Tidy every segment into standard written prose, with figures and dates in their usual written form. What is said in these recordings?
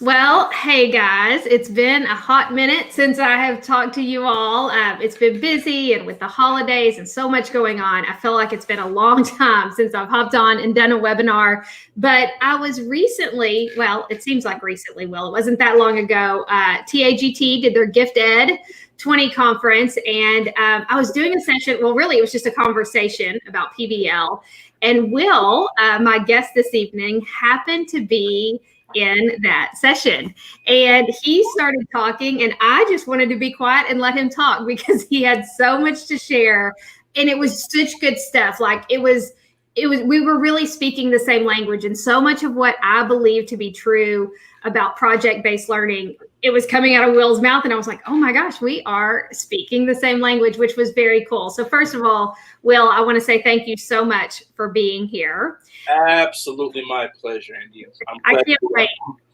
Well, hey guys, it's been a hot minute since I have talked to you all. It's been busy and with the holidays and so much going on, I feel like it's been a long time since I've hopped on and done a webinar. But I was recently, well, it seems like recently, Will, it wasn't that long ago. TAGT did their Gift Ed 20 conference, and I was doing a session. Well, really, it was just a conversation about PBL. And Will, my guest this evening, happened to be in that session, and he started talking, and I just wanted to be quiet and let him talk because he had so much to share, and it was such good stuff. Like it was we were really speaking the same language, and so much of what I believe to be true about project-based learning, it was coming out of Will's mouth, and I was like, oh my gosh, we are speaking the same language, which was very cool. So first of all, Will, I want to say thank you so much for being here. Absolutely my pleasure, Andy. I can't wait.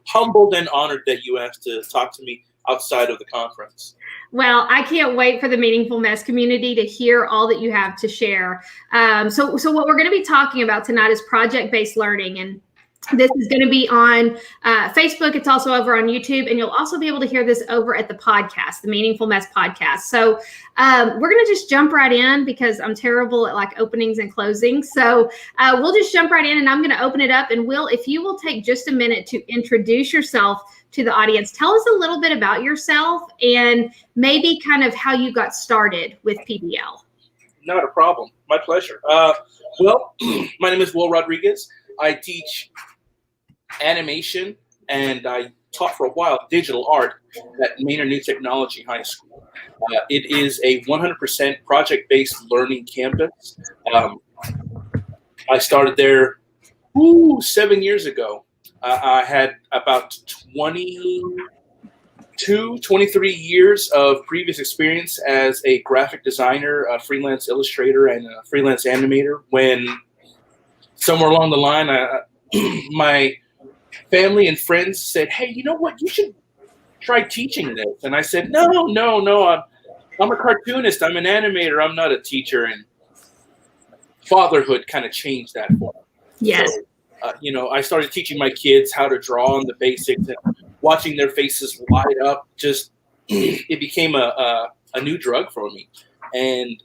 Humbled and honored that you asked to talk to me outside of the conference. Well, I can't wait for the Meaningful Mess community to hear all that you have to share. So what we're going to be talking about tonight is project-based learning, and this is going to be on Facebook. It's also over on YouTube, and you'll also be able to hear this over at the podcast, the Meaningful Mess podcast. So we're going to just jump right in because I'm terrible at like openings and closings. So we'll just jump right in, and I'm going to open it up. And Will, if you will take just a minute to introduce yourself to the audience, tell us a little bit about yourself and maybe kind of how you got started with PBL. Not a problem. My pleasure. Well, my name is Will Rodriguez. I teach animation, and I taught for a while digital art at Maynard New Technology High School. It is a 100% project-based learning campus. I started there 7 years ago. I had about 23 years of previous experience as a graphic designer, a freelance illustrator, and a freelance animator. When somewhere along the line, my family and friends said, hey, you know what, you should try teaching this. And I said, no, I'm a cartoonist, I'm an animator, I'm not a teacher. And fatherhood kind of changed that for me. Yes. So, I started teaching my kids how to draw on the basics, and watching their faces light up, just it became a new drug for me. And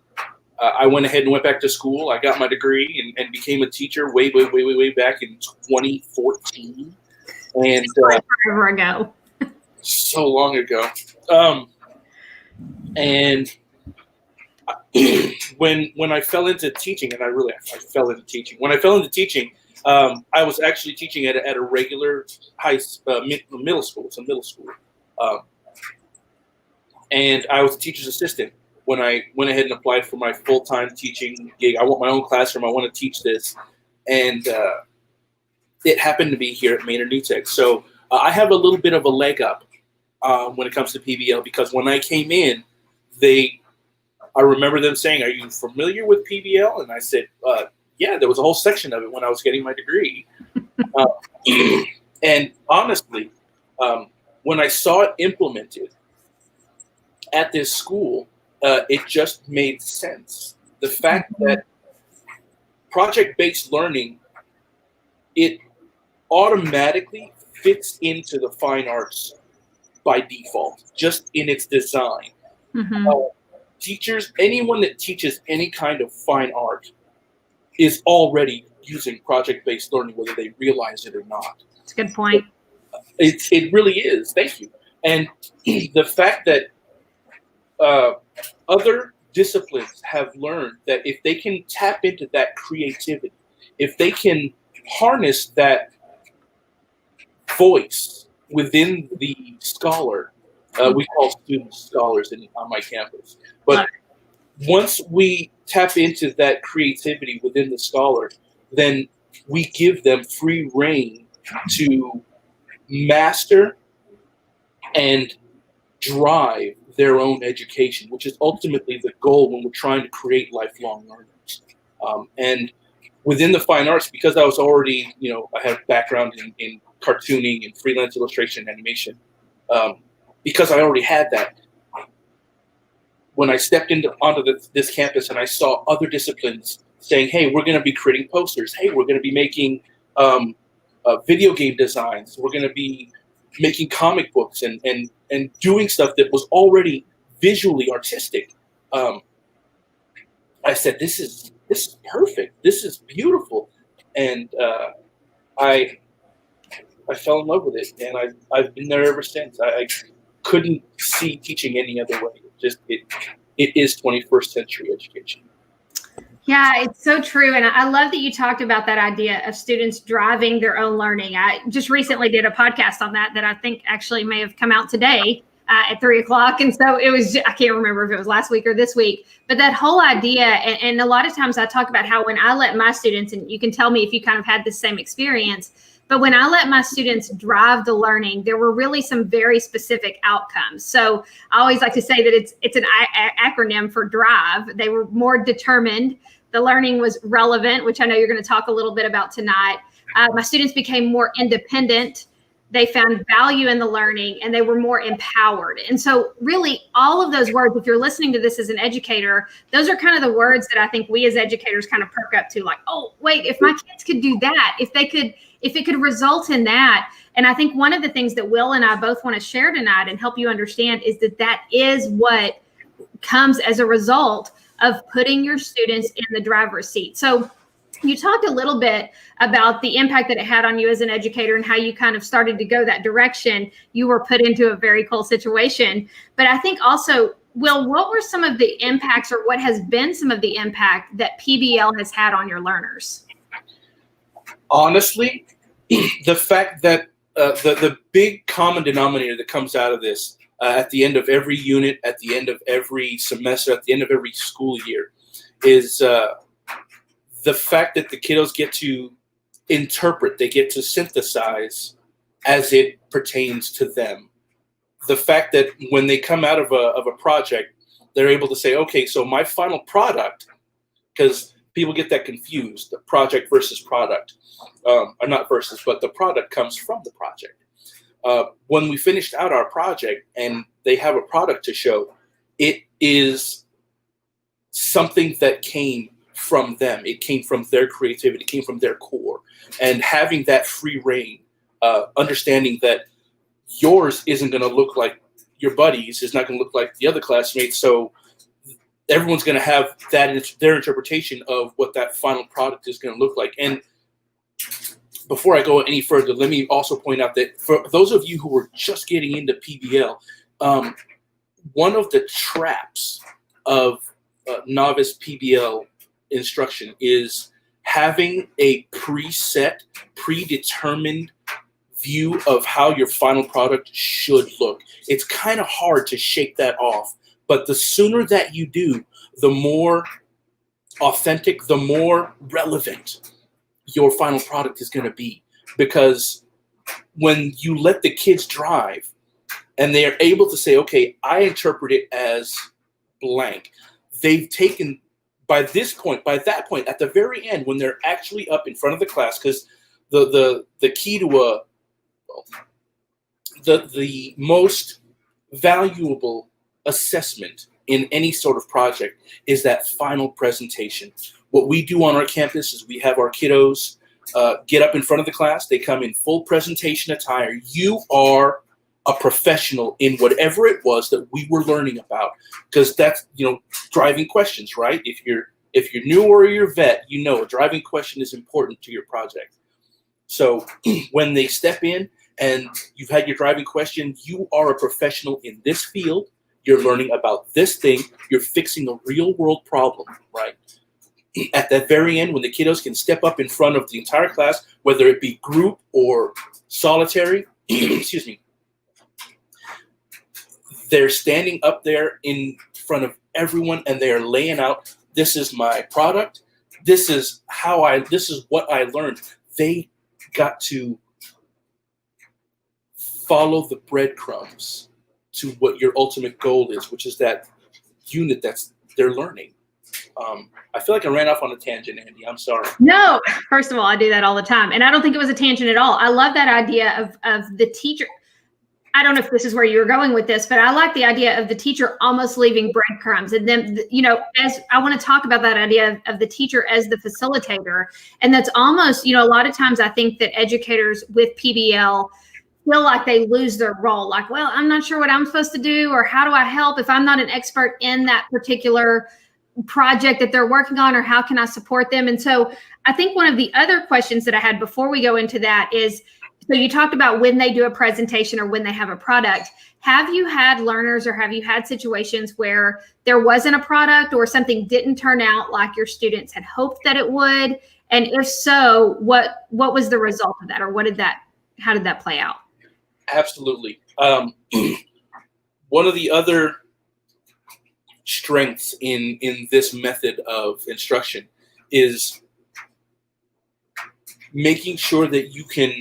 I went ahead and went back to school. I got my degree and became a teacher way back in 2014. And forever ago. So long ago. And when I fell into teaching, and I fell into teaching. When I fell into teaching, I was actually teaching at a regular middle school. It's a middle school. And I was a teacher's assistant when I went ahead and applied for my full-time teaching gig. I want my own classroom. I want to teach this. And it happened to be here at Maynard New Tech. So I have a little bit of a leg up when it comes to PBL, because when I came in, I remember them saying, are you familiar with PBL? And I said, yeah, there was a whole section of it when I was getting my degree. And honestly, when I saw it implemented at this school, it just made sense. The fact that project-based learning, it automatically fits into the fine arts by default, just in its design. Teachers, anyone that teaches any kind of fine art is already using project-based learning, whether they realize it or not. That's a good point. It really is. Thank you. And the fact that other disciplines have learned that if they can tap into that creativity, if they can harness that voice within the scholar, we call students scholars on my campus, but once we tap into that creativity within the scholar, then we give them free reign to master and drive their own education, which is ultimately the goal when we're trying to create lifelong learners. And within the fine arts, because I was already, I have background in cartooning and freelance illustration and animation, because I already had that, when I stepped onto this campus and I saw other disciplines saying, hey, we're going to be creating posters. Hey, we're going to be making video game designs. We're going to be making comic books and doing stuff that was already visually artistic. I said, this is perfect. This is beautiful. And I fell in love with it, and I've been there ever since. I couldn't see teaching any other way. It is 21st century education. Yeah, it's so true. And I love that you talked about that idea of students driving their own learning. I just recently did a podcast on that I think actually may have come out today at 3:00. And so it was, I can't remember if it was last week or this week, but that whole idea. And a lot of times I talk about how when I let my students, and you can tell me if you kind of had the same experience, but when I let my students drive the learning, there were really some very specific outcomes. So I always like to say that it's an acronym for DRIVE. They were more determined. The learning was relevant, which I know you're going to talk a little bit about tonight. My students became more independent. They found value in the learning, and they were more empowered. And so really all of those words, if you're listening to this as an educator, those are kind of the words that I think we as educators kind of perk up to, like, oh, wait, if my kids could do that, if it could result in that. And I think one of the things that Will and I both want to share tonight and help you understand is that is what comes as a result of putting your students in the driver's seat. So you talked a little bit about the impact that it had on you as an educator and how you kind of started to go that direction. You were put into a very cool situation. But I think also, Will, what were some of the impacts, or what has been some of the impact that PBL has had on your learners? Honestly, the fact that the big common denominator that comes out of this at the end of every unit, at the end of every semester, at the end of every school year is the fact that the kiddos get to interpret, they get to synthesize as it pertains to them. The fact that when they come out of a project, they're able to say, okay, so my final product, because people get that confused, the project versus product, or not versus, but the product comes from the project. When we finished out our project and they have a product to show, it is something that came from them. It came from their creativity, it came from their core. And having that free reign, understanding that yours isn't going to look like your buddies, is not going to look like the other classmates. So everyone's going to have their interpretation of what that final product is going to look like. And before I go any further, let me also point out that for those of you who are just getting into PBL, one of the traps of novice PBL instruction is having a preset, predetermined view of how your final product should look. It's kind of hard to shake that off, but the sooner that you do, the more authentic, the more relevant your final product is going to be. Because when you let the kids drive and they are able to say, okay, I interpret it as blank, they've taken, by that point, at the very end, when they're actually up in front of the class, because the key to the most valuable assessment in any sort of project is that final presentation. What we do on our campus is we have our kiddos get up in front of the class. They come in full presentation attire. You are a professional in whatever it was that we were learning about, because that's, driving questions, right? If you're new or you're a vet, a driving question is important to your project. So when they step in and you've had your driving question, you are a professional in this field. You're learning about this thing. You're fixing a real world problem, right? At that very end, when the kiddos can step up in front of the entire class, whether it be group or solitary, excuse me, they're standing up there in front of everyone and they are laying out, this is my product. This is what I learned. They got to follow the breadcrumbs to what your ultimate goal is, which is that unit that's they're learning. I feel like I ran off on a tangent, Andy. I'm sorry. No, first of all, I do that all the time. And I don't think it was a tangent at all. I love that idea of the teacher. I don't know if this is where you were going with this, but I like the idea of the teacher almost leaving breadcrumbs. And then, as I want to talk about that idea of the teacher as the facilitator. And that's almost, a lot of times I think that educators with PBL feel like they lose their role. Like, well, I'm not sure what I'm supposed to do, or how do I help if I'm not an expert in that particular project that they're working on, or how can I support them? And so I think one of the other questions that I had before we go into that is, so you talked about when they do a presentation or when they have a product. Have you had learners, or have you had situations where there wasn't a product or something didn't turn out like your students had hoped that it would? And if so, what was the result of that, or how did that play out? Absolutely. One of the other strengths in this method of instruction is making sure that you can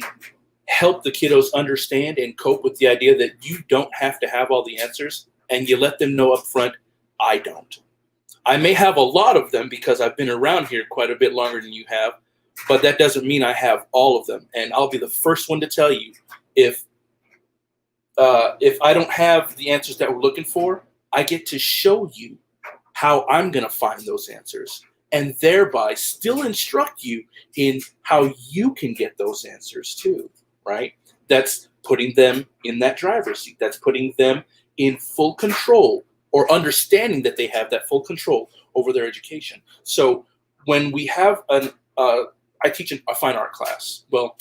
help the kiddos understand and cope with the idea that you don't have to have all the answers, and you let them know up front, I don't. I may have a lot of them because I've been around here quite a bit longer than you have, but that doesn't mean I have all of them. And I'll be the first one to tell you, if I don't have the answers that we're looking for, I get to show you how I'm going to find those answers, and thereby still instruct you in how you can get those answers too, right? That's putting them in that driver's seat. That's putting them in full control, or understanding that they have that full control over their education. So when we have I teach a fine art class. Well,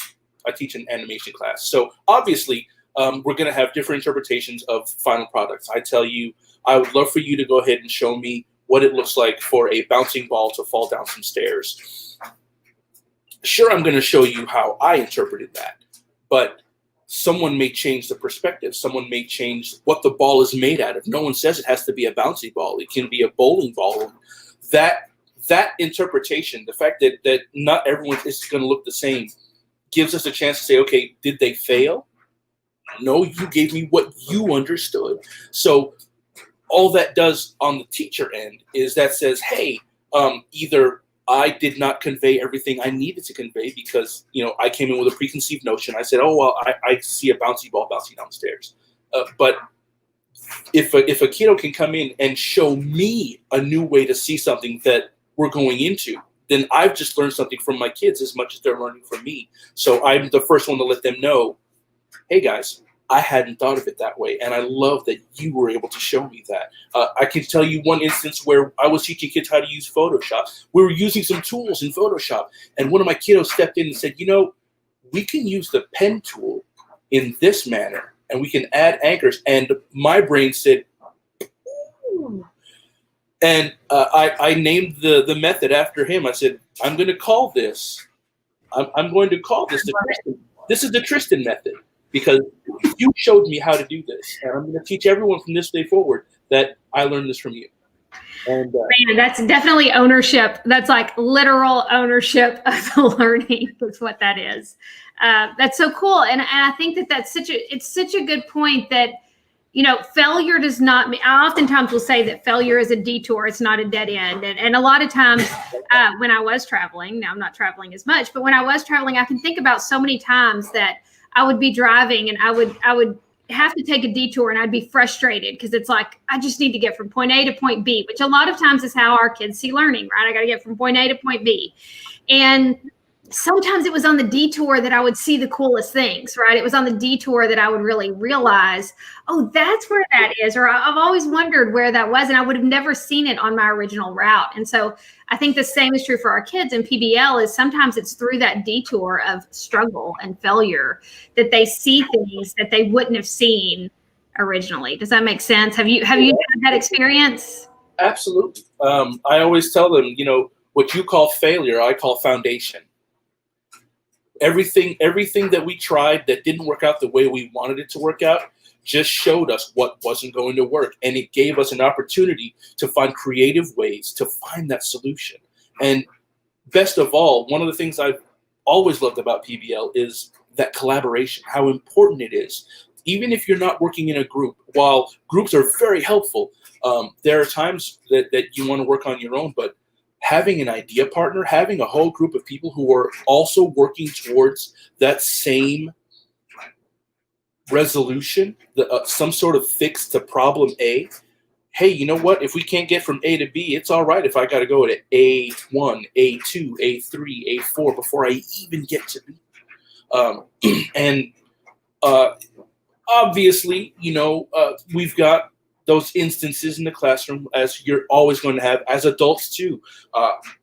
I teach an animation class. So obviously, we're going to have different interpretations of final products. I tell you, I would love for you to go ahead and show me what it looks like for a bouncing ball to fall down some stairs. Sure, I'm going to show you how I interpreted that, but someone may change the perspective. Someone may change what the ball is made out of. No one says it has to be a bouncy ball. It can be a bowling ball. That interpretation, the fact that not everyone is going to look the same, gives us a chance to say, okay, did they fail? No, you gave me what you understood. So all that does on the teacher end is that says, hey, either I did not convey everything I needed to convey because, I came in with a preconceived notion. I said, oh, well, I see a bouncy ball bouncing downstairs. But if a kiddo can come in and show me a new way to see something that we're going into, then I've just learned something from my kids as much as they're learning from me. So I'm the first one to let them know, hey, guys, I hadn't thought of it that way, and I love that you were able to show me that. I can tell you one instance where I was teaching kids how to use Photoshop. We were using some tools in Photoshop, and one of my kiddos stepped in and said, we can use the pen tool in this manner, and we can add anchors. And my brain said, ooh. And I named the method after him. I said, I'm going to call this the Tristan. This is the Tristan method, because you showed me how to do this, and I'm going to teach everyone from this day forward that I learned this from you. And man, that's definitely ownership. That's like literal ownership of the learning. That's what that is. That's so cool, and I think that's such a good point that failure does not mean. I oftentimes will say that failure is a detour. It's not a dead end. And a lot of times when I was traveling, now I'm not traveling as much, but when I was traveling, I can think about so many times that I would be driving and I would have to take a detour, and I'd be frustrated because it's like, I just need to get from point A to point B, which a lot of times is how our kids see learning, right? I got to get from point A to point B. And sometimes it was on the detour that I would see the coolest things, right? It was on the detour that I would really realize, oh, that's where that is. Or I've always wondered where that was, and I would have never seen it on my original route. And so I think the same is true for our kids in PBL, is sometimes it's through that detour of struggle and failure that they see things that they wouldn't have seen originally. Does that make sense? Have you had that experience? Absolutely. I always tell them, what you call failure, I call foundation. Everything that we tried that didn't work out the way we wanted it to work out just showed us what wasn't going to work, and it gave us an opportunity to find creative ways to find that solution. And best of all, one of the things I've always loved about PBL is that collaboration, how important it is. Even if you're not working in a group, while groups are very helpful, there are times that you want to work on your own, but having an idea partner, having a whole group of people who are also working towards that same resolution, some sort of fix to problem A. Hey, you know what? If we can't get from A to B, it's all right if I got to go to A1, A2, A3, A4 before I even get to B. And Obviously, we've got those instances in the classroom, as you're always going to have as adults too.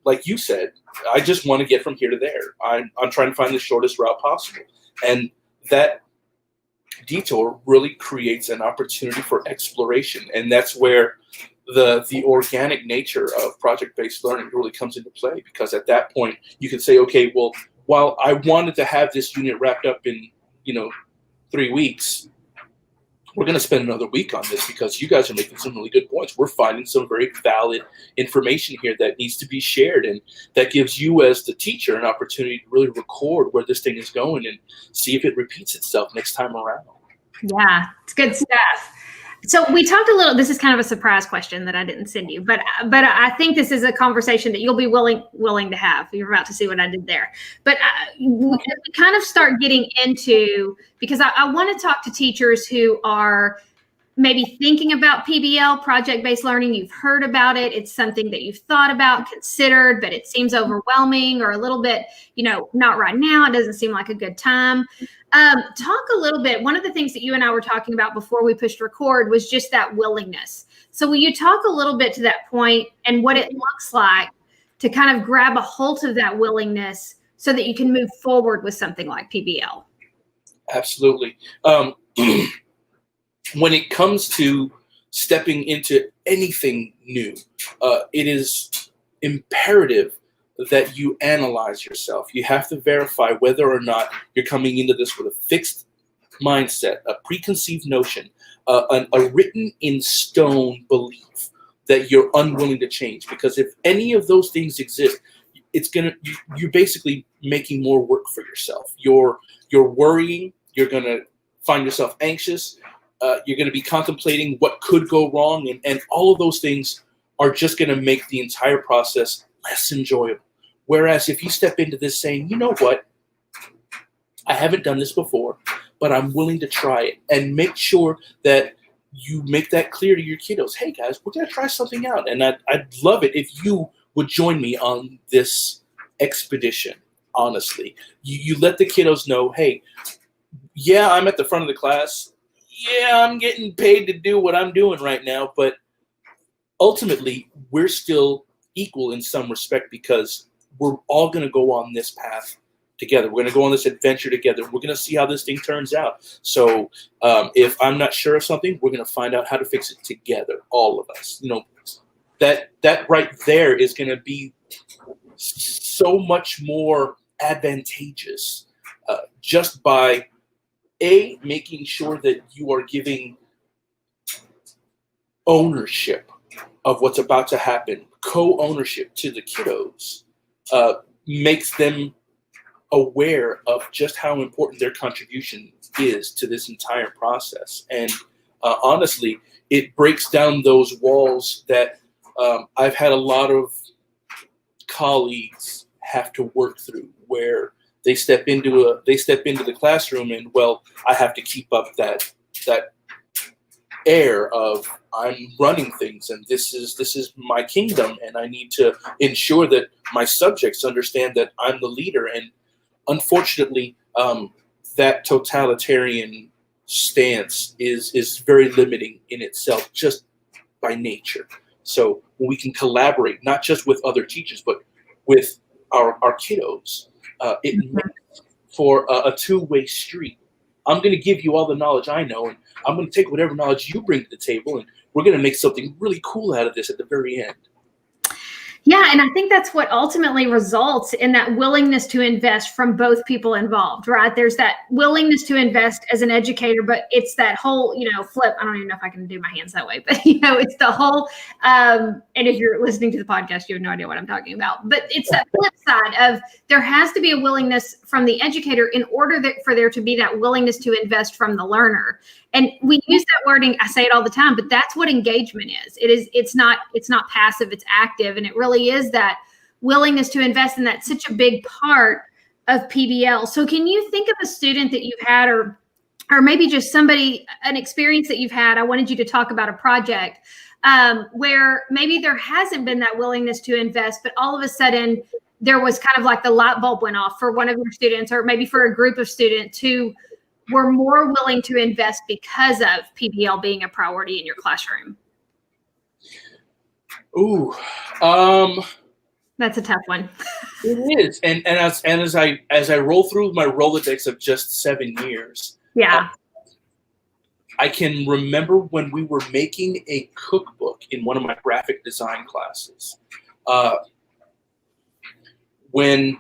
Like you said, I just want to get from here to there. I'm trying to find the shortest route possible. And that detour really creates an opportunity for exploration. And that's where the organic nature of project-based learning really comes into play, because at that point you can say, okay, well, while I wanted to have this unit wrapped up in 3 weeks, we're going to spend another week on this because you guys are making some really good points. We're finding some very valid information here that needs to be shared, and that gives you as the teacher an opportunity to really record where this thing is going and see if it repeats itself next time around. Yeah, it's good stuff. So we talked a little, this is kind of a surprise question that I didn't send you, but I think this is a conversation that you'll be willing to have. You're about to see what I did there. But we kind of start getting into, because I want to talk to teachers who are maybe thinking about PBL, project-based learning. You've heard about it. It's something that you've thought about, considered, but it seems overwhelming or a little bit, not right now. It doesn't seem like a good time. Talk a little bit. One of the things that you and I were talking about before we pushed record was just that willingness. So will you talk a little bit to that point and what it looks like to kind of grab a hold of that willingness so that you can move forward with something like PBL? Absolutely. When it comes to stepping into anything new, it is imperative that you analyze yourself. You have to verify whether or not you're coming into this with a fixed mindset, a preconceived notion, a written in stone belief that you're unwilling to change. Because if any of those things exist, you're basically making more work for yourself. You're worrying. You're going to find yourself anxious. You're going to be contemplating what could go wrong, and all of those things are just going to make the entire process less enjoyable. Whereas if you step into this saying, you know what, I haven't done this before, but I'm willing to try it, and make sure that you make that clear to your kiddos. Hey guys, we're going to try something out, and I'd love it if you would join me on this expedition. Honestly, you let the kiddos know, hey, yeah, I'm at the front of the class. Yeah, I'm getting paid to do what I'm doing right now, but ultimately, we're still equal in some respect, because we're all going to go on this path together. We're going to go on this adventure together. We're going to see how this thing turns out. So if I'm not sure of something, we're going to find out how to fix it together, all of us. That right there is going to be so much more advantageous just by making sure that you are giving ownership of what's about to happen, co-ownership to the kiddos, makes them aware of just how important their contribution is to this entire process. And honestly, it breaks down those walls that I've had a lot of colleagues have to work through, where they step into the classroom and, well, I have to keep up that air of I'm running things and this is my kingdom, and I need to ensure that my subjects understand that I'm the leader. And unfortunately, that totalitarian stance is very limiting in itself, just by nature. So when we can collaborate, not just with other teachers, but with our kiddos, it makes for a two-way street. I'm going to give you all the knowledge I know, and I'm going to take whatever knowledge you bring to the table, and we're going to make something really cool out of this at the very end. Yeah, and I think that's what ultimately results in that willingness to invest from both people involved, right? There's that willingness to invest as an educator, but it's that whole, flip. I don't even know if I can do my hands that way, but it's the whole, and if you're listening to the podcast, you have no idea what I'm talking about, but it's that flip side of there has to be a willingness from the educator in order for there to be that willingness to invest from the learner. And we use that wording, I say it all the time, but that's what engagement is. It's not passive, it's active. And it really is that willingness to invest, and that's such a big part of PBL. So can you think of a student that you've had, or maybe just an experience that you've had? I wanted you to talk about a project where maybe there hasn't been that willingness to invest, but all of a sudden there was kind of like the light bulb went off for one of your students, or maybe for a group of students who were more willing to invest because of PBL being a priority in your classroom? Ooh, That's a tough one. it is, and as I roll through my Rolodex of just 7 years, Yeah. I can remember when we were making a cookbook in one of my graphic design classes. When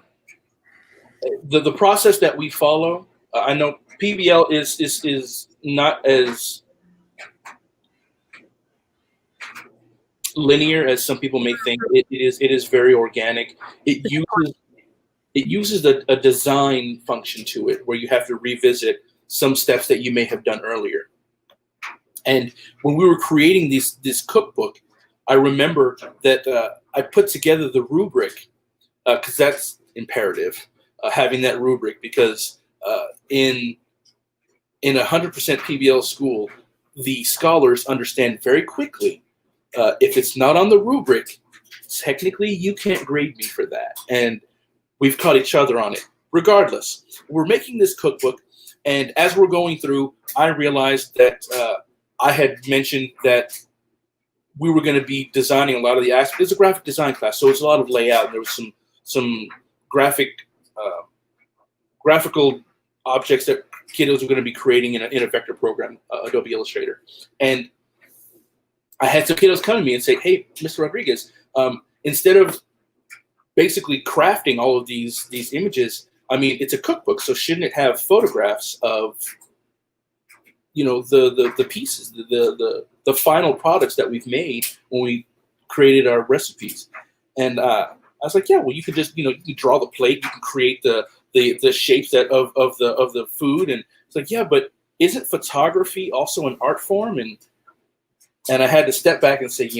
the process that we follow, I know PBL is not as linear as some people may think. It is very organic. It uses a design function to it where you have to revisit some steps that you may have done earlier. And when we were creating this cookbook, I remember that I put together the rubric because that's imperative, having that rubric, because in 100% PBL school, the scholars understand very quickly if it's not on the rubric, technically you can't grade me for that. And we've caught each other on it. Regardless, we're making this cookbook, and as we're going through, I realized that I had mentioned that we were going to be designing a lot of the aspects. It's a graphic design class, so it's a lot of layout. There was some graphical objects that kiddos were going to be creating in a vector program, Adobe Illustrator. And I had some kiddos come to me and say, "Hey, Mr. Rodriguez, instead of basically crafting all of these images, I mean, it's a cookbook, so shouldn't it have photographs of, you know, the pieces, the final products that we've made when we created our recipes?" And I was like, "Yeah, well, you could just, you can draw the plate, you can create the shapes of the food." And it's like, "Yeah, but isn't photography also an art form?" And I had to step back and say,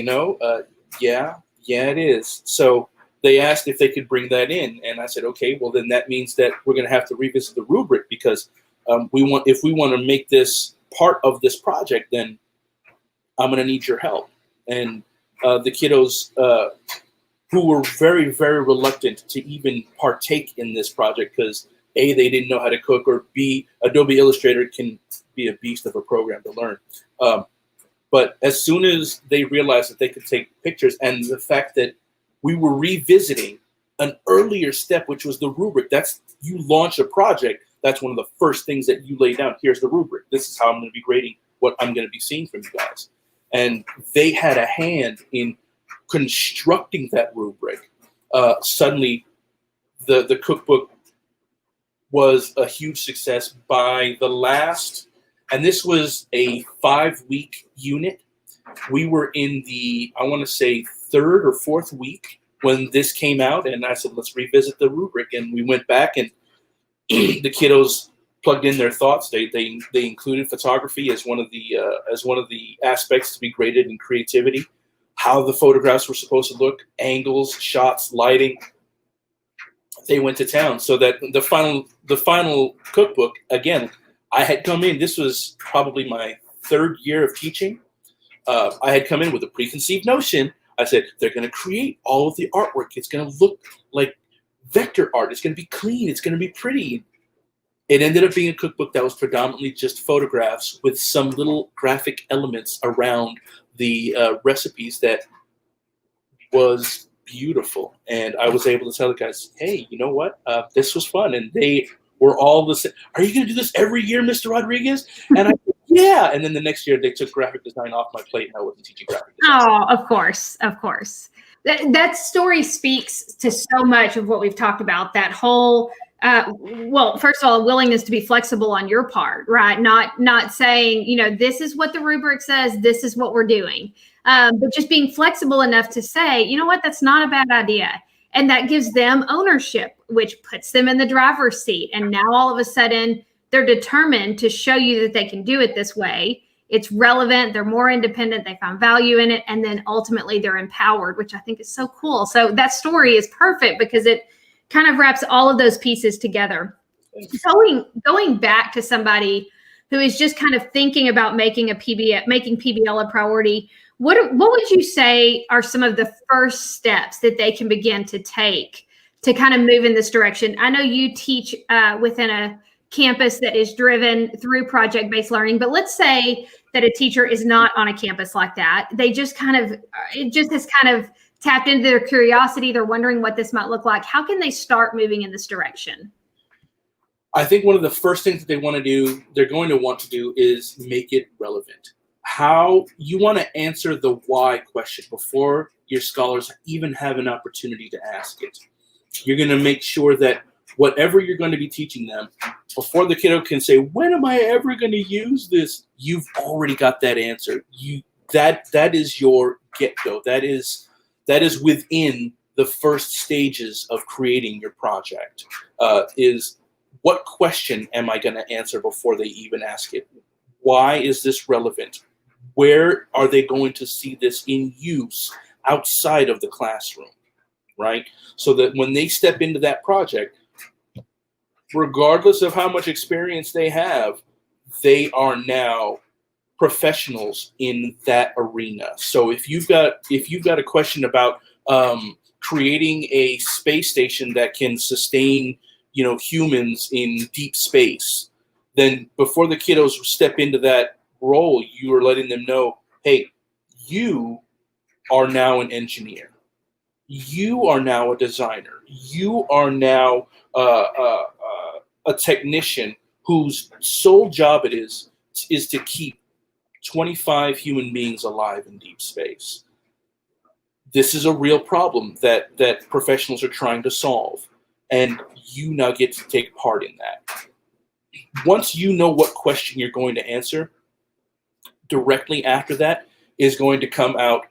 yeah, it is. So they asked if they could bring that in, and I said, okay, well then that means that we're going to have to revisit the rubric, because if we want to make this part of this project, then I'm going to need your help. And the kiddos who were very, very reluctant to even partake in this project because A, they didn't know how to cook, or B, Adobe Illustrator can be a beast of a program to learn. But as soon as they realized that they could take pictures, and the fact that we were revisiting an earlier step, which was the rubric. That's, you launch a project, that's one of the first things that you lay down. Here's the rubric. This is how I'm going to be grading what I'm going to be seeing from you guys. And they had a hand in constructing that rubric. Suddenly, the cookbook was a huge success by the last, and this was a 5-week unit. We were in the, I want to say, 3rd or 4th week when this came out, and I said, let's revisit the rubric. And we went back, and the kiddos plugged in their thoughts. They included photography as one of the aspects to be graded in creativity. How the photographs were supposed to look, angles, shots, lighting. They went to town. So that the final cookbook, again, I had come in. This was probably my 3rd year of teaching. I had come in with a preconceived notion. I said, they're going to create all of the artwork. It's going to look like vector art. It's going to be clean. It's going to be pretty. It ended up being a cookbook that was predominantly just photographs with some little graphic elements around the recipes that was beautiful. And I was able to tell the guys, hey, you know what? This was fun. And they were all the same. Are you going to do this every year, Mr. Rodriguez? And I said, yeah. And then the next year they took graphic design off my plate, and I wasn't teaching graphic design. Oh, of course. Of course. That story speaks to so much of what we've talked about. That whole, well, first of all, a willingness to be flexible on your part, right? Not saying, this is what the rubric says, this is what we're doing. But just being flexible enough to say, you know what, that's not a bad idea. And that gives them ownership, which puts them in the driver's seat. And now all of a sudden, they're determined to show you that they can do it this way. It's relevant. They're more independent. They found value in it. And then ultimately they're empowered, which I think is so cool. So that story is perfect because it kind of wraps all of those pieces together. Going back to somebody who is just kind of thinking about making PBL a priority, what would you say are some of the first steps that they can begin to take to kind of move in this direction? I know you teach within a campus that is driven through project-based learning. But let's say that a teacher is not on a campus like that. They just it just has kind of tapped into their curiosity. They're wondering what this might look like. How can they start moving in this direction? I think one of the first things that they're going to want to do is make it relevant. How you want to answer the why question before your scholars even have an opportunity to ask it. You're going to make sure that whatever you're going to be teaching them, before the kiddo can say, when am I ever going to use this? You've already got that answer. That is your get-go. That is within the first stages of creating your project. Is what question am I going to answer before they even ask it? Why is this relevant? Where are they going to see this in use outside of the classroom, right? So that when they step into that project, regardless of how much experience they have, they are now professionals in that arena. So if you've got a question about creating a space station that can sustain humans in deep space, then before the kiddos step into that role, you are letting them know, hey, you are now an engineer. You are now a designer. You are now a technician whose sole job it is to keep 25 human beings alive in deep space. This is a real problem that professionals are trying to solve. And you now get to take part in that. Once you know what question you're going to answer, directly after that is going to come out,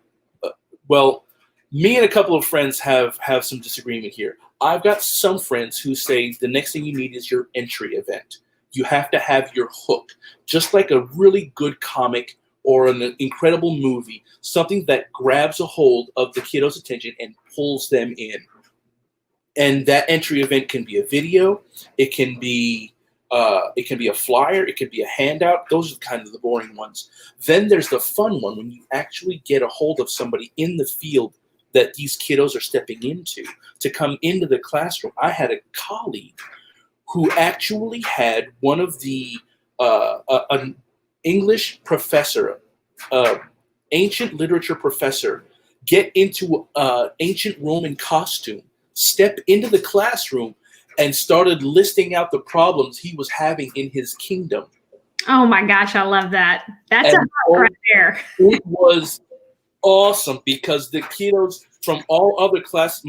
well, me and a couple of friends have some disagreement here. I've got some friends who say the next thing you need is your entry event. You have to have your hook, just like a really good comic or an incredible movie, something that grabs a hold of the kiddo's attention and pulls them in. And that entry event can be a video, it can be a flyer, it could be a handout. Those are kind of the boring ones. Then there's the fun one when you actually get a hold of somebody in the field that these kiddos are stepping into to come into the classroom. I had a colleague who actually had one of the an English professor, ancient literature professor, get into ancient Roman costume, step into the classroom, and started listing out the problems he was having in his kingdom. Oh my gosh, I love that. That's a hook right there. It was awesome because the kiddos from all other classes,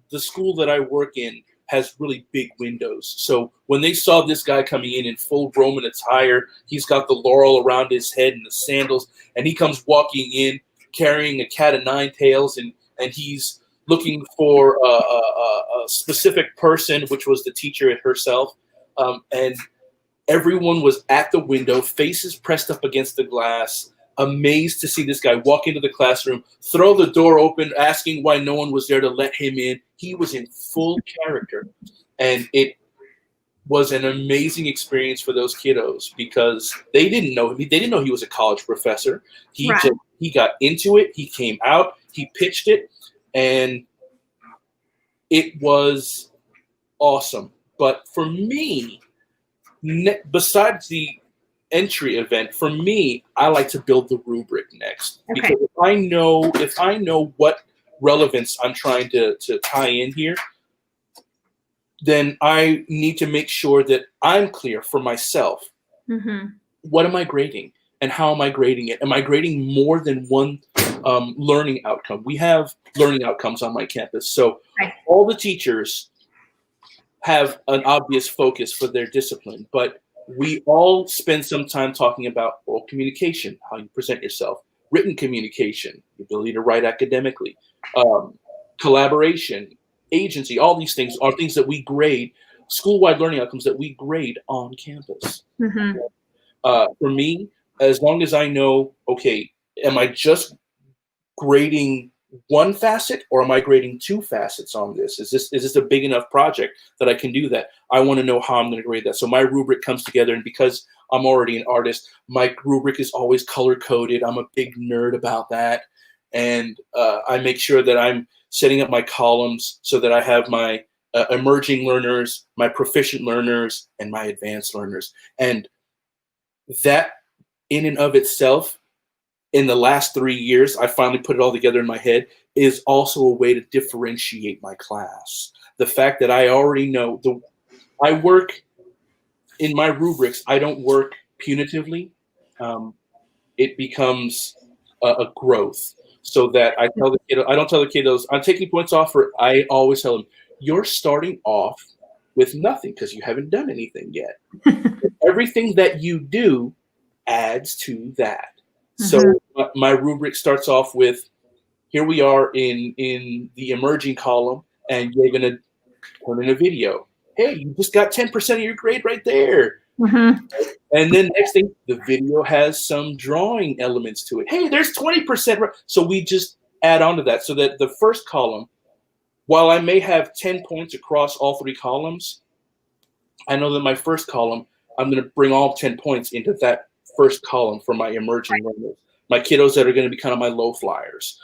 the school that I work in has really big windows. So when they saw this guy coming in full Roman attire, he's got the laurel around his head and the sandals, and he comes walking in carrying a cat of nine tails, and he's looking for a specific person, which was the teacher herself. And everyone was at the window, faces pressed up against the glass, amazed to see this guy walk into the classroom, throw the door open, asking why no one was there to let him in. He was in full character. And it was an amazing experience for those kiddos because they didn't know him. They didn't know he was a college professor. He got into it. He came out. He pitched it. And it was awesome. But for me, besides the entry event, for me, I like to build the rubric next. Okay. Because if I know what relevance I'm trying to tie in here, then I need to make sure that I'm clear for myself. Mm-hmm. What am I grading? And how am I grading it? Am I grading more than one learning outcome? We have learning outcomes on my campus. So all the teachers have an obvious focus for their discipline, but we all spend some time talking about oral communication, how you present yourself, written communication, the ability to write academically, collaboration, agency. All these things are things that we grade, school-wide learning outcomes that we grade on campus. Mm-hmm. For me, as long as I know, okay, am I just grading one facet or am I grading two facets on this? Is this a big enough project that I can do that? I want to know how I'm going to grade that. So my rubric comes together, and because I'm already an artist, my rubric is always color-coded. I'm a big nerd about that. And I make sure that I'm setting up my columns so that I have my emerging learners, my proficient learners, and my advanced learners. And that in and of itself, in the last 3 years, I finally put it all together in my head, is also a way to differentiate my class. The fact that I already know I work in my rubrics, I don't work punitively. It becomes a growth, so that I tell the kiddo, I don't tell the kiddos, I'm taking points off, or I always tell them, you're starting off with nothing because you haven't done anything yet. Everything that you do adds to that. So my rubric starts off with, here we are in the emerging column, and you're going to put in a video. Hey, you just got 10% of your grade right there. And then next thing, the video has some drawing elements to it. Hey, there's 20%. So we just add on to that, so that the first column, while I may have 10 points across all 3 columns, I know that my first column, I'm going to bring all 10 points into that first column for my emerging learners, my kiddos that are going to be kind of my low flyers,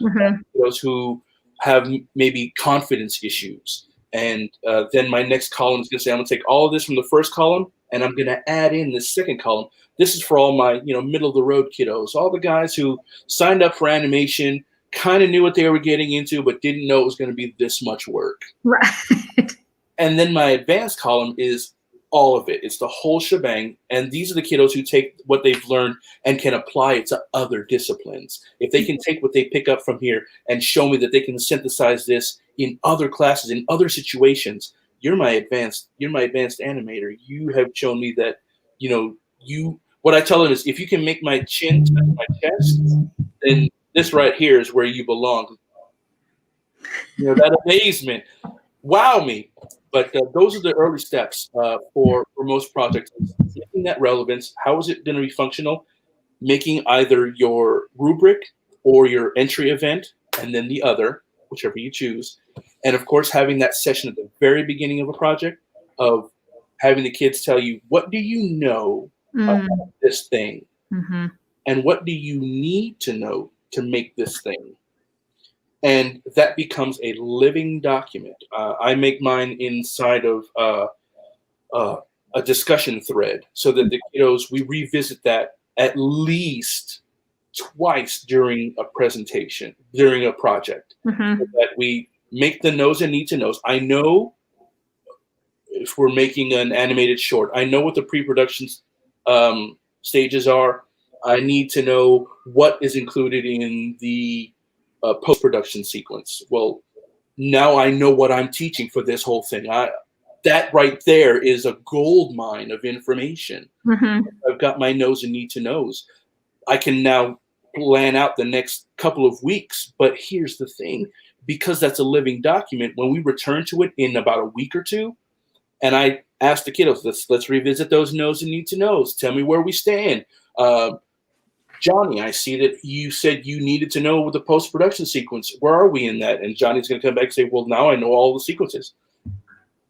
those who have maybe confidence issues. And then my next column is going to say, I'm going to take all of this from the first column, and I'm going to add in this second column. This is for all my, middle of the road kiddos, all the guys who signed up for animation, kind of knew what they were getting into, but didn't know it was going to be this much work. Right. And then my advanced column is all of it. It's the whole shebang. And these are the kiddos who take what they've learned and can apply it to other disciplines. If they can take what they pick up from here and show me that they can synthesize this in other classes, in other situations, you're my advanced animator. You have shown me that, what I tell them is, if you can make my chin touch my chest, then this right here is where you belong. That amazement. Wow me. But those are the early steps for most projects. Making that relevance, how is it going to be functional? Making either your rubric or your entry event, and then the other, whichever you choose. And of course, having that session at the very beginning of a project, of having the kids tell you, what do you know about this thing? And what do you need to know to make this thing? And that becomes a living document. I make mine inside of a discussion thread, so that the kiddos, we revisit that at least twice during a presentation, during a project, so that we make the knows and need to knows. I know if we're making an animated short, I know what the pre-production stages are. I need to know what is included in the post-production sequence. Well, now I know what I'm teaching for this whole thing. That right there is a gold mine of information. I've got my knows and need to knows. I can now plan out the next couple of weeks. But here's the thing, because that's a living document, when we return to it in about a week or two, and I ask the kiddos, let's revisit those knows and need to knows. Tell me where we stand. Johnny, I see that you said you needed to know the post-production sequence. Where are we in that? And Johnny's going to come back and say, well, now I know all the sequences.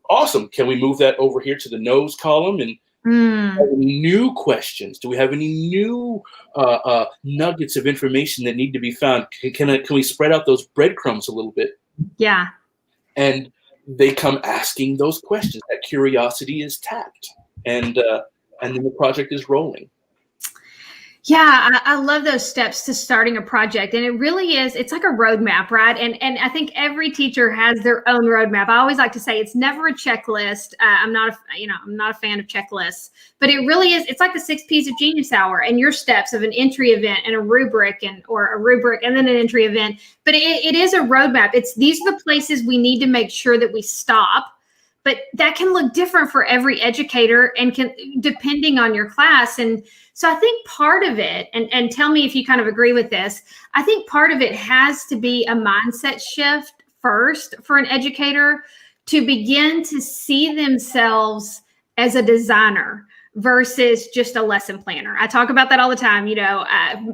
Awesome. Can we move that over here to the knows column? And any new questions? Do we have any new nuggets of information that need to be found? Can we spread out those breadcrumbs a little bit? Yeah. And they come asking those questions. That curiosity is tapped. And then the project is rolling. Yeah, I love those steps to starting a project. And it really is, it's like a roadmap, right? And I think every teacher has their own roadmap. I always like to say it's never a checklist. I'm not a fan of checklists, but it really is. It's like the 6 P's of Genius Hour and your steps of an entry event and a rubric, or a rubric and then an entry event. But it is a roadmap. These are the places we need to make sure that we stop. But that can look different for every educator and depending on your class. And so I think part of it, and tell me if you kind of agree with this, I think part of it has to be a mindset shift first for an educator to begin to see themselves as a designer versus just a lesson planner. I talk about that all the time,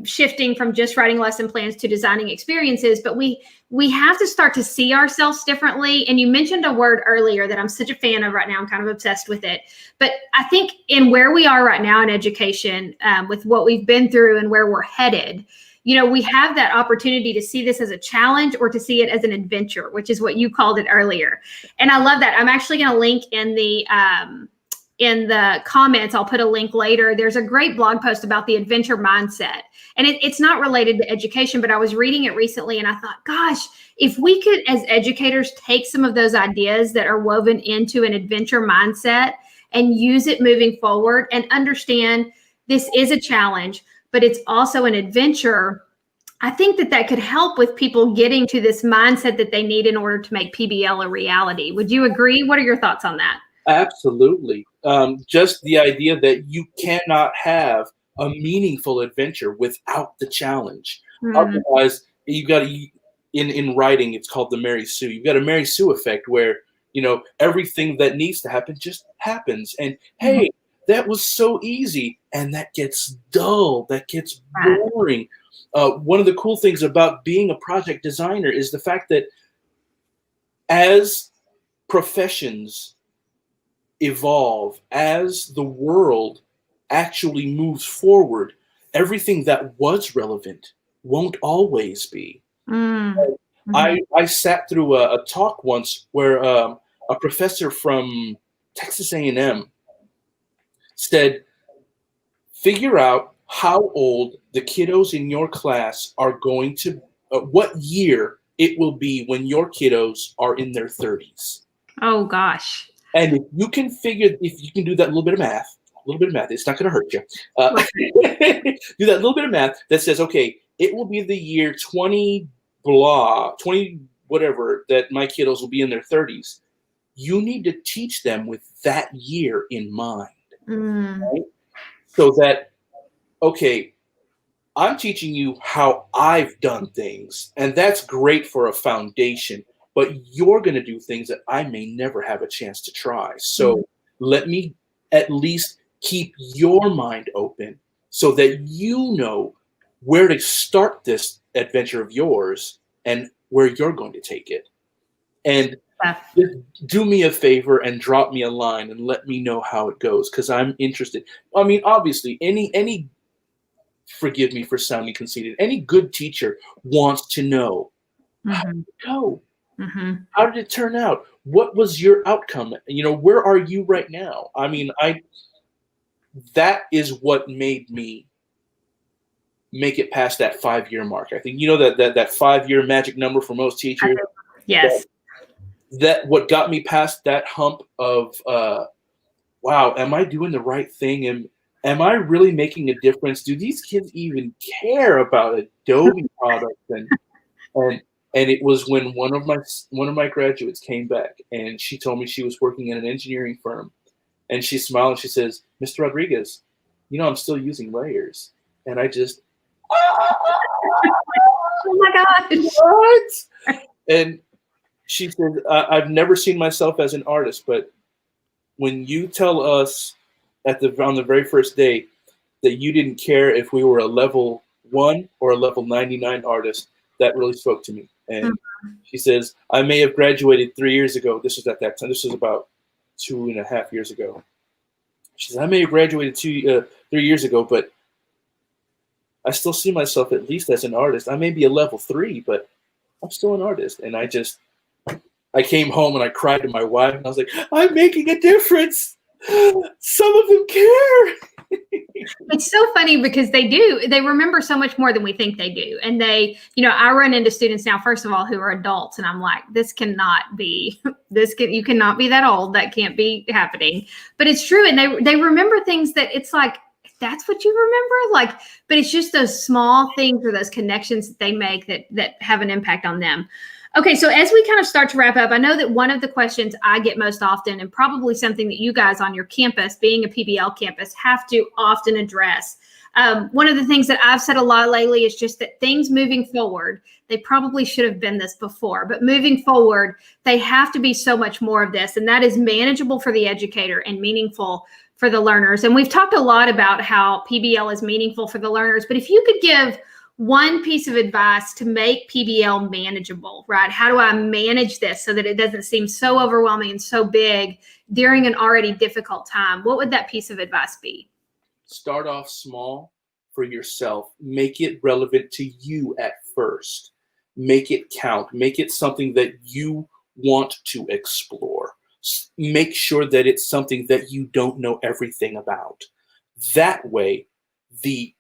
shifting from just writing lesson plans to designing experiences, but we have to start to see ourselves differently. And you mentioned a word earlier that I'm such a fan of right now. I'm kind of obsessed with it. But I think in where we are right now in education, with what we've been through and where we're headed, we have that opportunity to see this as a challenge or to see it as an adventure, which is what you called it earlier. And I love that. I'm actually going to link in the comments. I'll put a link later. There's a great blog post about the adventure mindset. And it's not related to education, but I was reading it recently and I thought, gosh, if we could, as educators, take some of those ideas that are woven into an adventure mindset and use it moving forward and understand this is a challenge, but it's also an adventure. I think that could help with people getting to this mindset that they need in order to make PBL a reality. Would you agree? What are your thoughts on that? Absolutely. Just the idea that you cannot have a meaningful adventure without the challenge. Otherwise, you got to, in writing, it's called the Mary Sue. You've got a Mary Sue effect where, everything that needs to happen just happens. And hey, that was so easy. And that gets dull. That gets boring. One of the cool things about being a project designer is the fact that as professions evolve, as the world actually moves forward, everything that was relevant won't always be. I sat through a talk once where a professor from Texas A&M said, figure out how old the kiddos in your class are going to, what year it will be when your kiddos are in their 30s. Oh, gosh. And if you can do that little bit of math, it's not going to hurt you. Do that little bit of math that says, okay, it will be the year 20 whatever, that my kiddos will be in their 30s. You need to teach them with that year in mind. Right? So that, okay, I'm teaching you how I've done things, and that's great for a foundation. But you're going to do things that I may never have a chance to try. So let me at least keep your mind open so that you know where to start this adventure of yours and where you're going to take it. And do me a favor and drop me a line and let me know how it goes, because I'm interested. I mean, obviously, any forgive me for sounding conceited, any good teacher wants to know how did it go? How did it turn out? What was your outcome? Where are you right now? I mean, that is what made me make it past that 5-year mark. I think, that 5-year magic number for most teachers. Yes. That what got me past that hump of, wow, am I doing the right thing? And am I really making a difference? Do these kids even care about Adobe products? And it was when one of my graduates came back and she told me she was working in an engineering firm, and she smiled and she says, "Mr. Rodriguez, I'm still using layers." And I just, oh my gosh, what? And she said, "I've never seen myself as an artist, but when you tell us on the very first day that you didn't care if we were a level 1 or a level 99 artist, that really spoke to me." And she says, "I may have graduated 3 years ago." This was at that time. This was about 2.5 years ago. She says, "I may have graduated 3 years ago, but I still see myself at least as an artist. I may be a level 3, but I'm still an artist." And I came home and I cried to my wife and I was like, "I'm making a difference. Some of them care." It's so funny because they remember so much more than we think they do. And I run into students now, first of all, who are adults, and I'm like, you cannot be that old. That can't be happening. But it's true. And they remember things that it's like, that's what you remember? But it's just those small things or those connections that they make that have an impact on them. Okay, so as we kind of start to wrap up, I know that one of the questions I get most often, and probably something that you guys on your campus, being a PBL campus, have to often address. One of the things that I've said a lot lately is just that things moving forward, they probably should have been this before, but moving forward, they have to be so much more of this, and that is manageable for the educator and meaningful for the learners. And we've talked a lot about how PBL is meaningful for the learners, but if you could give one piece of advice to make PBL manageable, right? How do I manage this so that it doesn't seem so overwhelming and so big during an already difficult time? What would that piece of advice be? Start off small. for yourself. Make it relevant to you at first. Make it count. Make it something that you want to explore. Make sure that it's something that you don't know everything about. That way, the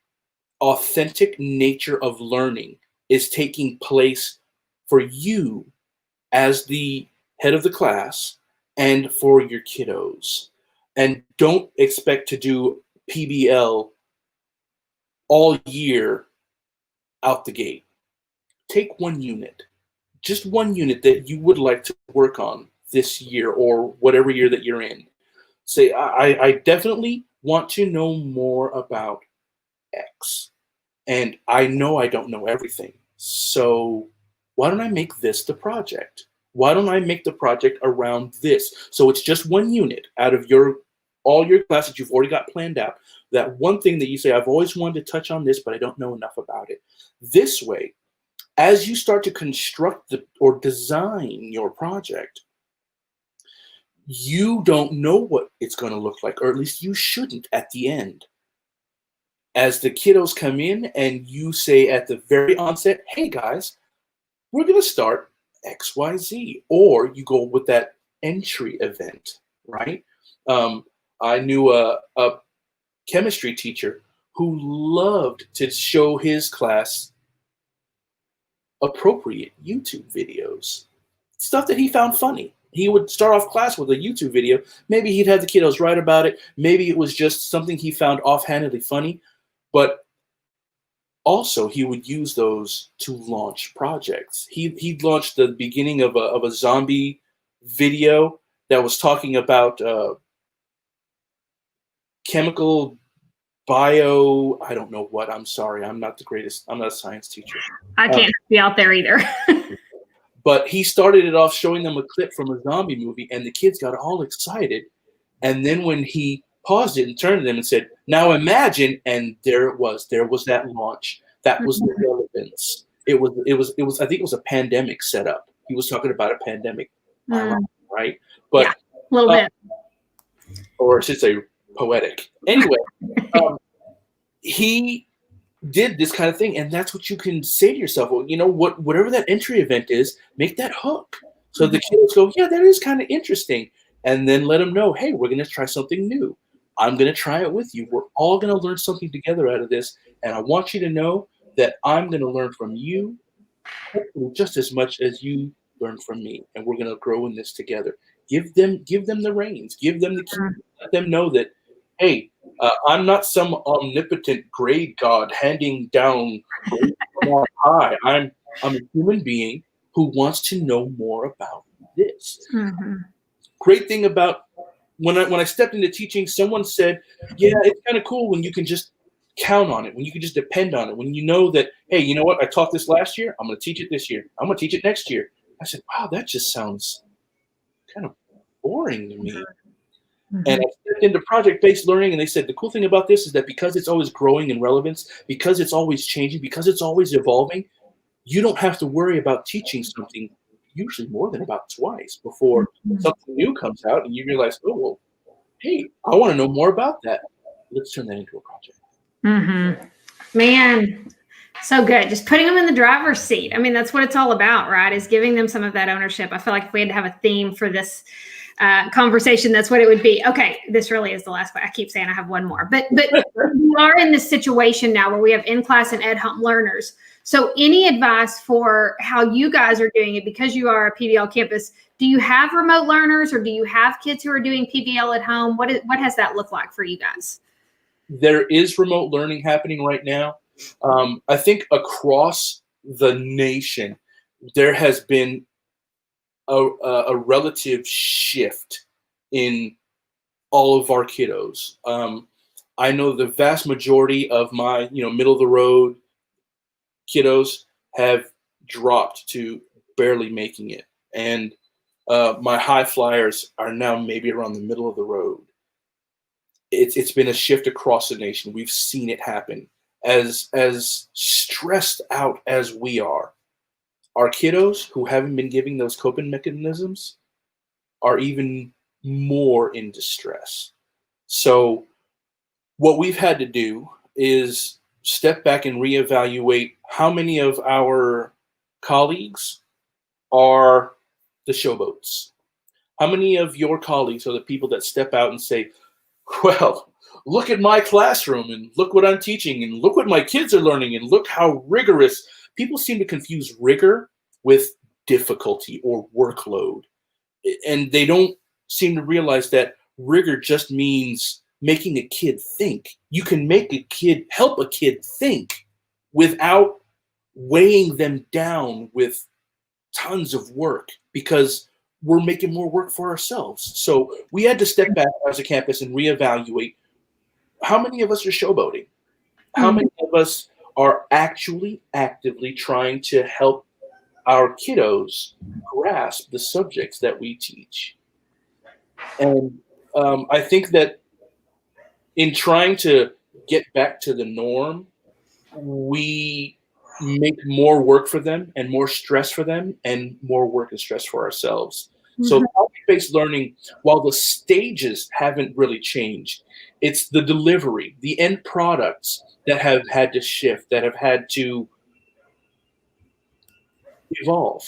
authentic nature of learning is taking place for you as the head of the class and for your kiddos. And don't expect to do PBL all year out the gate. Take one unit, just one unit that you would like to work on this year or whatever year that you're in. Say, I definitely want to know more about X. And I know I don't know everything. So why don't I make this the project? Why don't I make the project around this? So it's just one unit out of all your classes you've already got planned out. That one thing that you say, I've always wanted to touch on this, but I don't know enough about it. This way, as you start to construct or design your project, you don't know what it's going to look like, or at least you shouldn't at the end. As the kiddos come in and you say at the very onset, hey guys, we're going to start XYZ, or you go with that entry event, right? I knew a chemistry teacher who loved to show his class appropriate YouTube videos, stuff that he found funny. He would start off class with a YouTube video. Maybe he'd have the kiddos write about it. Maybe it was just something he found offhandedly funny, but also he would use those to launch projects. He launched the beginning of a zombie video that was talking about chemical bio, I don't know what. I'm sorry. I'm not the greatest. I'm not a science teacher. I can't be out there either. But he started it off showing them a clip from a zombie movie, and the kids got all excited. And then when he paused it and turned to them and said, now imagine, and there it was. There was that launch. That was the relevance. It was, I think it was a pandemic setup. He was talking about a pandemic, right? But yeah, a little bit. Or I should say poetic. Anyway, he did this kind of thing, and that's what you can say to yourself. Well, you know what? Whatever that entry event is, make that hook. So the kids go, yeah, that is kind of interesting, and then let them know, hey, we're going to try something new. I'm going to try it with you. We're all going to learn something together out of this, and I want you to know that I'm going to learn from you just as much as you learn from me, and we're going to grow in this together. Give them the reins. Give them the key. Let them know that, hey, I'm not some omnipotent grade god handing down grades from on high. I'm a human being who wants to know more about this. Great thing about when I stepped into teaching, someone said, yeah, it's kind of cool when you can just count on it, when you can just depend on it, when you know that, hey, you know what? I taught this last year. I'm going to teach it this year. I'm going to teach it next year. I said, wow, that just sounds kind of boring to me. And I stepped into project-based learning, and they said the cool thing about this is that because it's always growing in relevance, because it's always changing, because it's always evolving, you don't have to worry about teaching something usually more than about twice before something new comes out, and you realize, oh, well, hey, I want to know more about that. Let's turn that into a project. Man, so good. Just putting them in the driver's seat. I mean, that's what it's all about, right? Is giving them some of that ownership. I feel like if we had to have a theme for this conversation, that's what it would be. Okay, this really is the last one. I keep saying I have one more, but we are in this situation now where we have in-class and ed-hum learners. So any advice for how you guys are doing it, because you are a PBL campus? Do you have remote learners, or do you have kids who are doing PBL at home? What has that looked like for you guys? There is remote learning happening right now. I think across the nation, there has been a relative shift in all of our kiddos. I know the vast majority of my, middle of the road kiddos have dropped to barely making it, and my high flyers are now maybe around the middle of the road. It's been a shift across the nation. We've seen it happen. As stressed out as we are, our kiddos who haven't been giving those coping mechanisms are even more in distress. So what we've had to do is step back and reevaluate how many of our colleagues are the showboats. How many of your colleagues are the people that step out and say, well, look at my classroom and look what I'm teaching and look what my kids are learning and look how rigorous. People seem to confuse rigor with difficulty or workload. And they don't seem to realize that rigor just means making a kid think. You can help a kid think without weighing them down with tons of work, because we're making more work for ourselves. So we had to step back as a campus and reevaluate how many of us are showboating? How many of us are actually actively trying to help our kiddos grasp the subjects that we teach? And I think that in trying to get back to the norm, we make more work for them and more stress for them and more work and stress for ourselves. So topic-based learning, while the stages haven't really changed, it's the delivery, the end products that have had to shift, that have had to evolve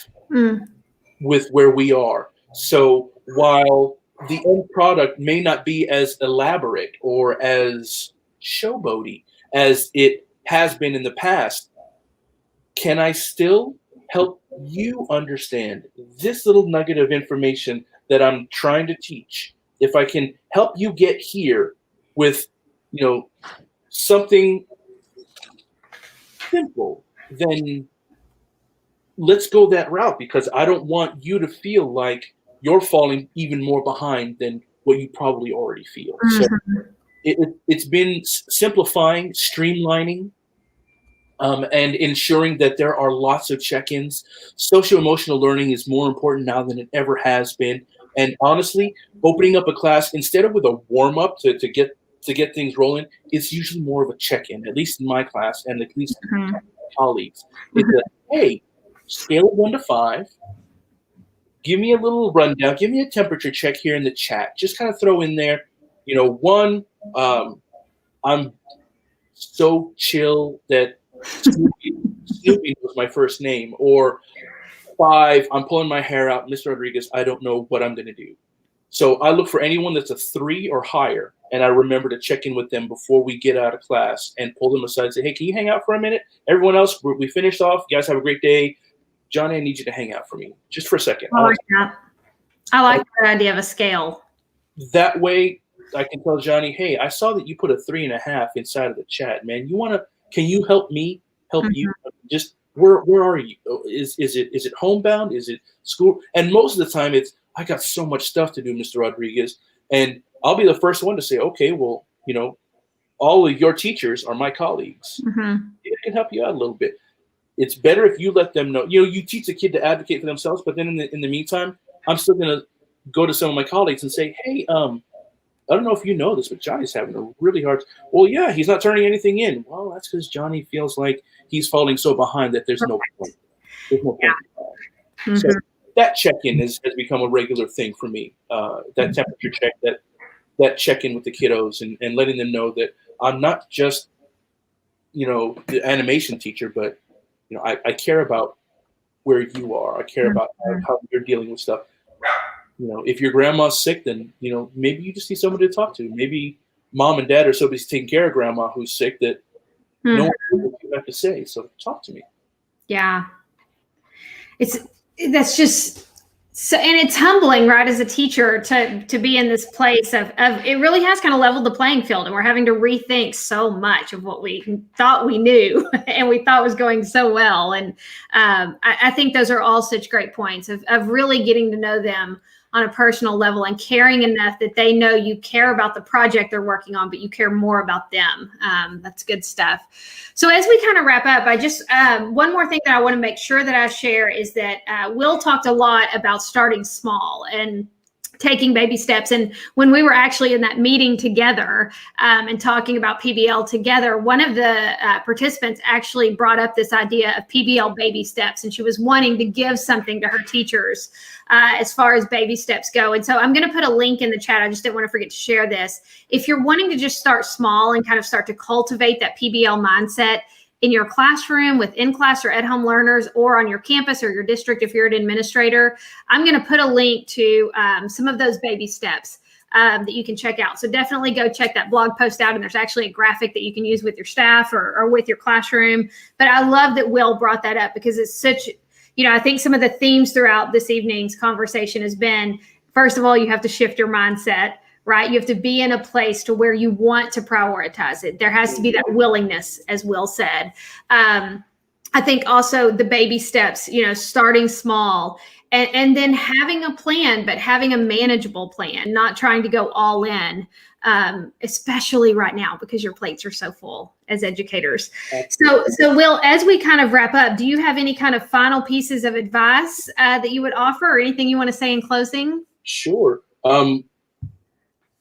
with where we are. So while the end product may not be as elaborate or as showboaty as it has been in the past, can I still help you understand this little nugget of information that I'm trying to teach? If I can help you get here with, something simple, then let's go that route, because I don't want you to feel like you're falling even more behind than what you probably already feel. So it's been simplifying, streamlining, and ensuring that there are lots of check-ins. Social-emotional learning is more important now than it ever has been. And honestly, opening up a class instead of with a warm-up to get things rolling, it's usually more of a check-in, at least in my class and at least my colleagues. It's a, hey, scale of 1 to 5. Give me a little rundown. Give me a temperature check here in the chat. Just kind of throw in there, 1, I'm so chill that Snoopy was my first name. Or 5, I'm pulling my hair out, Mr. Rodriguez, I don't know what I'm going to do. So I look for anyone that's a 3 or higher, and I remember to check in with them before we get out of class and pull them aside and say, hey, can you hang out for a minute? Everyone else, we finished off. You guys have a great day. Johnny, I need you to hang out for me just for a second. I like that. I like the idea of a scale. That way I can tell Johnny, hey, I saw that you put a 3.5 inside of the chat, man. Can you help me help you? Just where are you? Is it homebound? Is it school? And most of the time it's, I got so much stuff to do, Mr. Rodriguez. And I'll be the first one to say, okay, well, all of your teachers are my colleagues. It can help you out a little bit. It's better if you let them know. You teach a kid to advocate for themselves, but then in the meantime, I'm still going to go to some of my colleagues and say, hey, I don't know if you know this, but Johnny's having a really hard. Well, yeah, he's not turning anything in. Well, that's because Johnny feels like he's falling so behind that there's no point. There's no point. So that check-in has become a regular thing for me. That temperature check, that check-in with the kiddos, and letting them know that I'm not just, the animation teacher, but I care about where you are. I care about how you're dealing with stuff. If your grandma's sick, then, maybe you just need somebody to talk to. Maybe mom and dad or somebody's taking care of grandma who's sick that no one knows what you have to say. So talk to me. Yeah. That's just so, and it's humbling, right, as a teacher to be in this place of it really has kind of leveled the playing field, and we're having to rethink so much of what we thought we knew and we thought was going so well. And I think those are all such great points of really getting to know them on a personal level and caring enough that they know you care about the project they're working on, but you care more about them. That's good stuff. So as we kind of wrap up, I just, one more thing that I want to make sure that I share is that Will talked a lot about starting small. And taking baby steps. And when we were actually in that meeting together and talking about PBL together, one of the participants actually brought up this idea of PBL baby steps, and she was wanting to give something to her teachers as far as baby steps go. And so I'm going to put a link in the chat. I just didn't want to forget to share this. If you're wanting to just start small and kind of start to cultivate that PBL mindset in your classroom with in-class or at-home learners, or on your campus or your district if you're an administrator, I'm going to put a link to some of those baby steps that you can check out. So definitely go check that blog post out, and there's actually a graphic that you can use with your staff or with your classroom. But I love that Will brought that up, because it's such, I think some of the themes throughout this evening's conversation has been, first of all, you have to shift your mindset, right? You have to be in a place to where you want to prioritize it. There has to be that willingness, as Will said. I think also the baby steps, starting small and then having a plan, but having a manageable plan, not trying to go all in, especially right now because your plates are so full as educators. So Will, as we kind of wrap up, do you have any kind of final pieces of advice that you would offer, or anything you want to say in closing? Sure.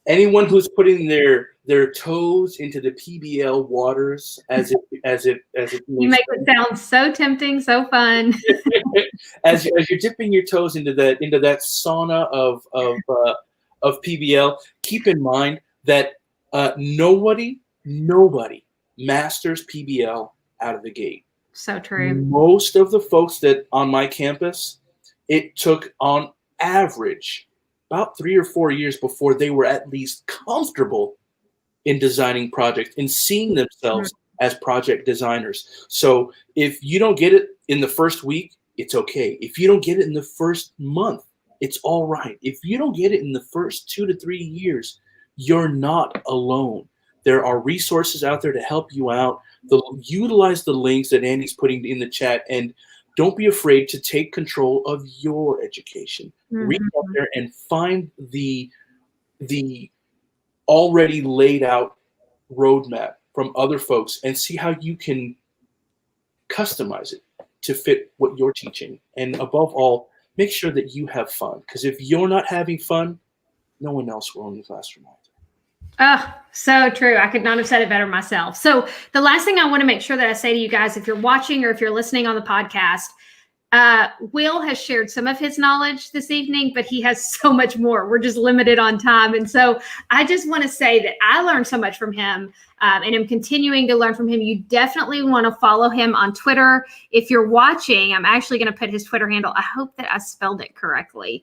Anyone who's putting their toes into the PBL waters, as it you make it sound so tempting, so fun. as you're dipping your toes into that sauna of PBL, keep in mind that nobody masters PBL out of the gate. So true. Most of the folks that on my campus, it took on average about 3 or 4 years before they were at least comfortable in designing projects and seeing themselves as project designers. So if you don't get it in the first week, it's okay. If you don't get it in the first month, it's all right. If you don't get it in the first 2 to 3 years, you're not alone. There are resources out there to help you out. Utilize the links that Andy's putting in the chat, and don't be afraid to take control of your education. Reach out there and find the already laid out roadmap from other folks and see how you can customize it to fit what you're teaching. And above all, make sure that you have fun, because if you're not having fun, no one else will in the classroom either. Oh, so true. I could not have said it better myself. So the last thing I want to make sure that I say to you guys, if you're watching or if you're listening on the podcast, Will has shared some of his knowledge this evening, but he has so much more. We're just limited on time. And so I just want to say that I learned so much from him, and I'm continuing to learn from him. You definitely want to follow him on Twitter. If you're watching, I'm actually going to put his Twitter handle. I hope that I spelled it correctly.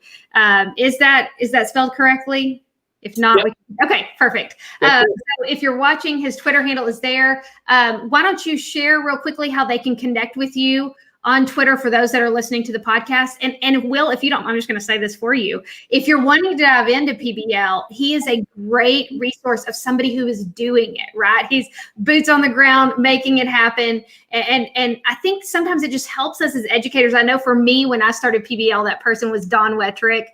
Is that spelled correctly? If not, yep. Okay, perfect. So if you're watching, his Twitter handle is there. Why don't you share real quickly how they can connect with you on Twitter for those that are listening to the podcast? And Will, if you don't, I'm just going to say this for you. If you're wanting to dive into PBL, he is a great resource of somebody who is doing it, right? He's boots on the ground, making it happen. And I think sometimes it just helps us as educators. I know for me, when I started PBL, that person was Don Wettrick,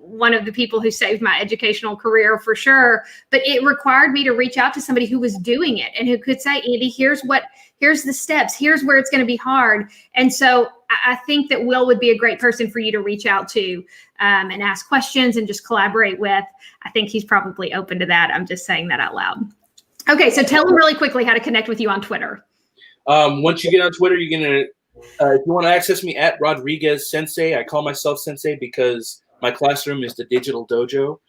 one of the people who saved my educational career for sure. But it required me to reach out to somebody who was doing it and who could say, Andy, here's the steps, here's where it's going to be hard. And so I think that Will would be a great person for you to reach out to and ask questions and just collaborate with. I think he's probably open to that. I'm just saying that out loud. Okay, so tell them really quickly how to connect with you on Twitter. Once you get on Twitter, you're going to, if you want to access me at Rodriguez Sensei, I call myself Sensei because my classroom is the digital dojo.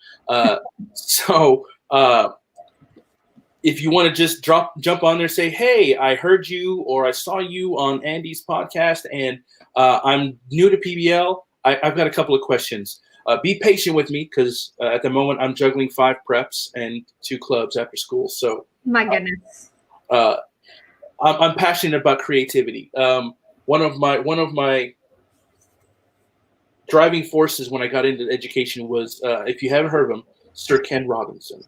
If you want to just jump on there, say, hey, I heard you or I saw you on Andy's podcast, and I'm new to PBL. I've got a couple of questions. Be patient with me because at the moment I'm juggling 5 preps and 2 clubs after school. So my goodness, I'm passionate about creativity. One of my driving forces when I got into education was, if you haven't heard of him, Sir Ken Robinson.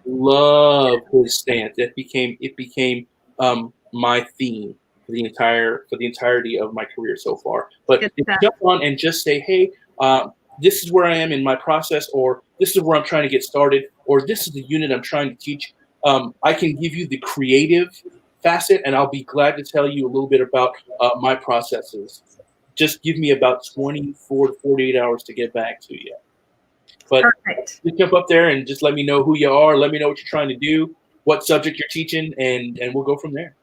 Love his stance. It became my theme for the entirety of my career so far. But if you jump on and just say, hey, this is where I am in my process, or this is where I'm trying to get started, or this is the unit I'm trying to teach. I can give you the creative facet, and I'll be glad to tell you a little bit about my processes. Just give me about 24 to 48 hours to get back to you. But Perfect. just jump up there and just let me know who you are. Let me know what you're trying to do, what subject you're teaching, and we'll go from there.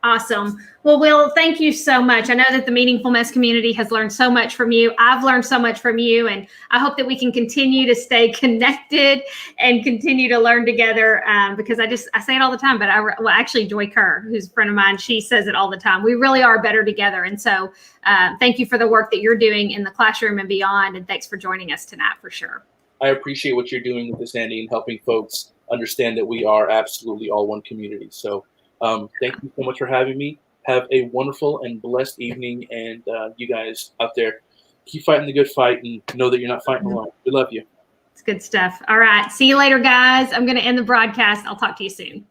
Awesome. Well, Will, thank you so much. I know that the Meaningful Mess community has learned so much from you. I've learned so much from you, and I hope that we can continue to stay connected and continue to learn together, because I say it all the time, but actually Joy Kerr, who's a friend of mine, she says it all the time. We really are better together. And so thank you for the work that you're doing in the classroom and beyond. And thanks for joining us tonight for sure. I appreciate what you're doing with this, Andy, and helping folks understand that we are absolutely all one community. So thank you so much for having me. Have a wonderful and blessed evening. And you guys out there, keep fighting the good fight and know that you're not fighting alone. We love you. It's good stuff. All right. See you later, guys. I'm going to end the broadcast. I'll talk to you soon.